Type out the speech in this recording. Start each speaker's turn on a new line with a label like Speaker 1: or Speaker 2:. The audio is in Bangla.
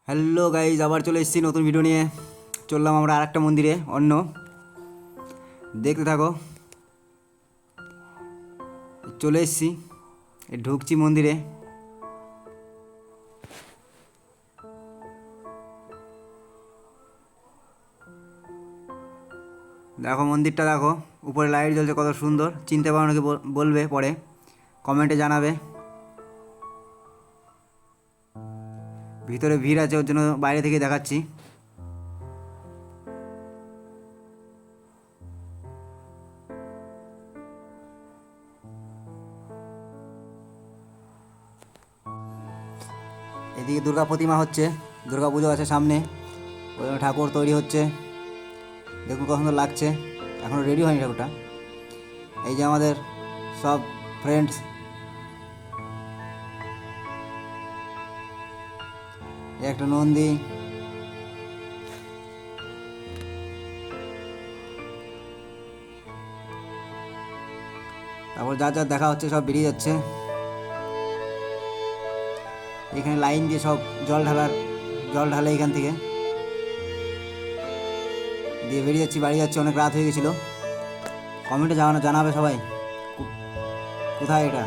Speaker 1: হ্যালো গাইজ, আবার চলে এসেছি নতুন ভিডিও নিয়ে। চললাম আমরা আরেকটা মন্দিরে, অন্য দেখতে থাকো। চলে এসেছি, ঢুকছি মন্দিরে। দেখো মন্দিরটা, দেখো উপরে লাইট জ্বলছে, কত সুন্দর। চিনতে পারো নাকি বলবে পরে, কমেন্টে জানাবে। ভিতরে ভিড় আছে, ওর জন্য বাইরে থেকে দেখাচ্ছি। এদিকে দুর্গা প্রতিমা হচ্ছে, দুর্গা পুজো আছে সামনে, ওই জন্য ঠাকুর তৈরি হচ্ছে। দেখুন কত সুন্দর লাগছে, এখনও রেডি হয়নি ঠাকুরটা। এই যে আমাদের সব ফ্রেন্ডস, একটা নন্দী, তারপর যা যা দেখা হচ্ছে সব বেরিয়ে যাচ্ছে। এখানে লাইন দিয়ে সব জল ঢালে এখান থেকে দিয়ে বেরিয়ে যাচ্ছি, বাড়ি যাচ্ছি। অনেক রাত হয়ে গেছিলো। কমেন্টে জানাবে সবাই কোথায় এটা।